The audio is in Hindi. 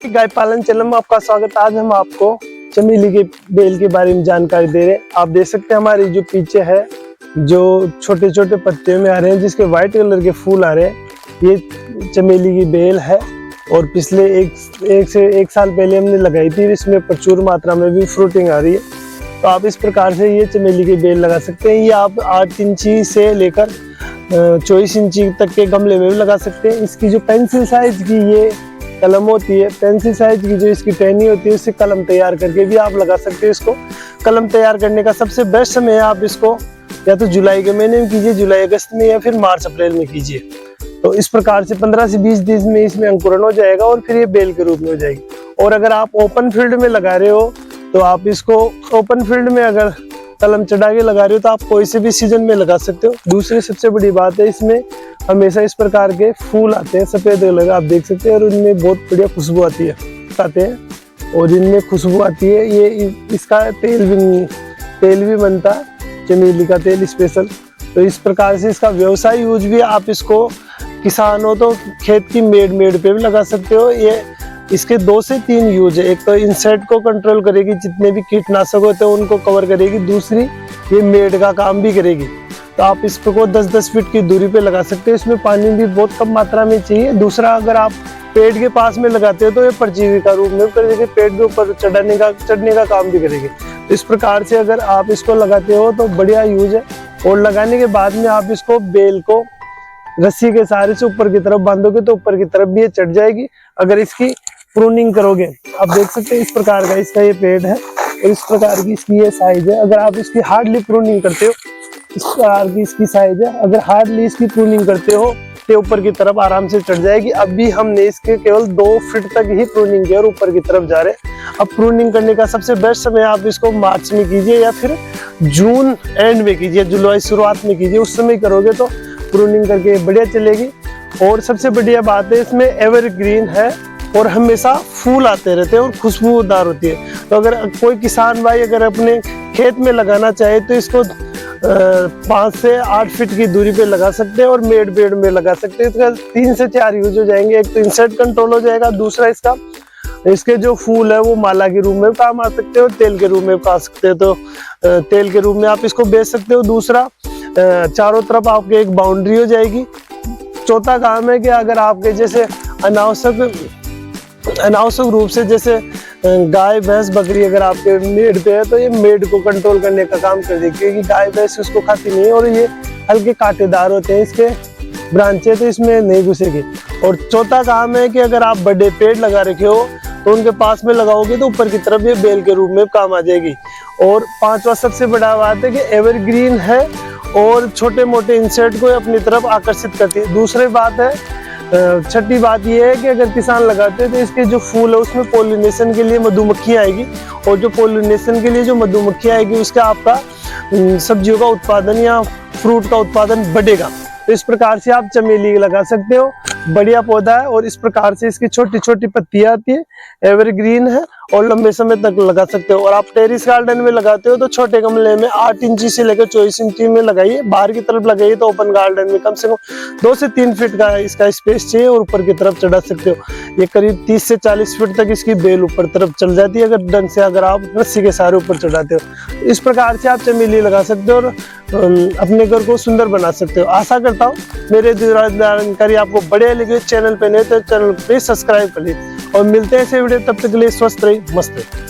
गाय पालन चैनल में आपका स्वागत। आज हम आपको चमेली के बेल के बारे में जानकारी दे रहे हैं। आप देख सकते हैं हमारी जो पीछे है जो छोटे छोटे पत्ते में आ रहे हैं जिसके व्हाइट कलर के फूल आ रहे हैं, ये चमेली की बेल है। और पिछले एक साल पहले हमने लगाई थी, इसमें प्रचुर मात्रा में भी फ्रूटिंग आ रही है। तो आप इस प्रकार से ये चमेली की बेल लगा सकते हैं। ये आप 8 इंची से लेकर 24 इंची तक के गमले में भी लगा सकते हैं। इसकी जो पेंसिल साइज की ये कलम होती है, पेंसिल साइज की जो इसकी टहनी होती है, उससे कलम तैयार करके भी आप लगा सकते हो। इसको कलम तैयार करने का सबसे बेस्ट समय है, आप इसको या तो जुलाई के महीने में कीजिए, जुलाई अगस्त में, या फिर मार्च अप्रैल में कीजिए। तो इस प्रकार से 15 से 20 दिन में इसमें अंकुरण हो जाएगा और फिर ये बेल के रूप में हो जाएगी। और अगर आप ओपन फील्ड में लगा रहे हो तो आप इसको ओपन फील्ड में अगर कलम चढ़ा के लगा रहे हो तो आप कोई से भी सीजन में लगा सकते हो। दूसरी सबसे बड़ी बात है, इसमें हमेशा इस प्रकार के फूल आते हैं सफेद कलर, आप देख सकते हैं, और इनमें बहुत बढ़िया खुशबू आती है आते हैं और इनमें खुशबू आती है। ये इसका तेल भी बनता है, चमेली का तेल स्पेशल। तो इस प्रकार से इसका व्यवसाय यूज भी, आप इसको किसान हो तो खेत की मेड़ पे भी लगा सकते हो। ये इसके 2 से 3 यूज है। एक तो इंसेक्ट को कंट्रोल करेगी, जितने भी कीटनाशक होते हैं उनको कवर करेगी। दूसरी ये मेड़ का काम भी करेगी। तो आप इसको 10-10 फीट की दूरी पे लगा सकते हो। इसमें पानी भी बहुत कम मात्रा में चाहिए। दूसरा, अगर आप पेड़ के पास में लगाते हो तो ये परजीवी का रूप में करेगी, पेड़ के ऊपर चढ़ने का काम भी करेगी। तो इस प्रकार से अगर आप इसको लगाते हो तो बढ़िया यूज है। और लगाने के बाद में आप इसको बेल को रस्सी के सहारे से ऊपर की तरफ बांधोगे तो ऊपर की तरफ भी ये चढ़ जाएगी। अगर इसकी प्रूनिंग करोगे, आप देख सकते हैं इस प्रकार का इसका ये पेड़ है और इस प्रकार की इसकी ये साइज है। अगर आप इसकी हार्डली प्रूनिंग करते हो, इस प्रकार की इसकी साइज है, अगर हार्डली इसकी प्रूनिंग करते हो तो ऊपर की तरफ आराम से चढ़ जाएगी। अभी हमने इसके केवल 2 फीट तक ही प्रूनिंग किया और ऊपर की तरफ जा रहे हैं। अब प्रूनिंग करने का सबसे बेस्ट समय आप इसको मार्च में कीजिए या फिर जून एंड में कीजिए, जुलाई शुरुआत में कीजिए। उस समय करोगे तो प्रूनिंग करके बढ़िया चलेगी। और सबसे बढ़िया बात है, इसमें एवरग्रीन है और हमेशा फूल आते रहते हैं और खुशबूदार होती है। तो अगर कोई किसान भाई अगर अपने खेत में लगाना चाहे तो इसको 5 से 8 फीट की दूरी पे लगा सकते हैं और मेड़ में लगा सकते हैं। इसका 3 से 4 यूज हो जाएंगे। एक तो इंसेक्ट कंट्रोल हो जाएगा, दूसरा इसके जो फूल है वो माला के रूप में काम आ सकते हो, तेल के रूप में खा सकते हो, तो तेल के रूप में आप इसको बेच सकते हो। दूसरा, चारों तरफ आपके एक बाउंड्री हो जाएगी। चौथा काम है कि अगर आपके जैसे अनावश्यक रूप से जैसे गाय भैंस बकरी अगर आपके मेड़ पे है तो ये मेड़ को कंट्रोल करने का काम कर देगी, क्योंकि गाय भैंस उसको खाती नहीं है और ये हल्के कांटेदार होते हैं इसके ब्रांचे, तो इसमें नहीं घुसेगी। और चौथा काम है कि अगर आप बड़े पेड़ लगा रखे हो तो उनके पास में लगाओगे तो ऊपर की तरफ ये बेल के रूप में काम आ जाएगी। और 5वां सबसे बड़ा बात है कि एवरग्रीन है और छोटे मोटे इंसेक्ट को अपनी तरफ आकर्षित करती है। दूसरी बात है, छठी बात यह है कि अगर किसान लगाते हैं तो इसके जो फूल है उसमें पोलिनेशन के लिए मधुमक्खियां आएगी, और जो पोलिनेशन के लिए जो मधुमक्खियां आएगी उसका आपका सब्जियों का उत्पादन या फ्रूट का उत्पादन बढ़ेगा। तो इस प्रकार से आप चमेली लगा सकते हो, बढ़िया पौधा है। और इस प्रकार से इसकी छोटी छोटी पत्तियां आती है, एवरग्रीन है और लंबे समय तक लगा सकते हो। और आप टेरिस गार्डन में लगाते हो तो छोटे गमले में 8 इंची से लेकर 24 इंची में लगाइए। बाहर की तरफ लगाइए तो ओपन गार्डन में कम से कम 2 से 3 फीट का इसका स्पेस चाहिए और ऊपर की तरफ चढ़ा सकते हो। ये करीब 30 से 40 फीट तक इसकी बेल ऊपर तरफ चल जाती है अगर ढंग से अगर आप रस्सी के सहारे ऊपर चढ़ाते हो। इस प्रकार से आप चमेली लगा सकते हो और अपने घर को सुंदर बना सकते हो। आशा करता हूँ मेरे जानकारी आपको बढ़िया लगी। चैनल पे नए तो चैनल प्लीज सब्सक्राइब कर लीजिए और मिलते हैं ऐसे वीडियो, तब तक के लिए स्वस्थ रहिए, मस्त रहिए।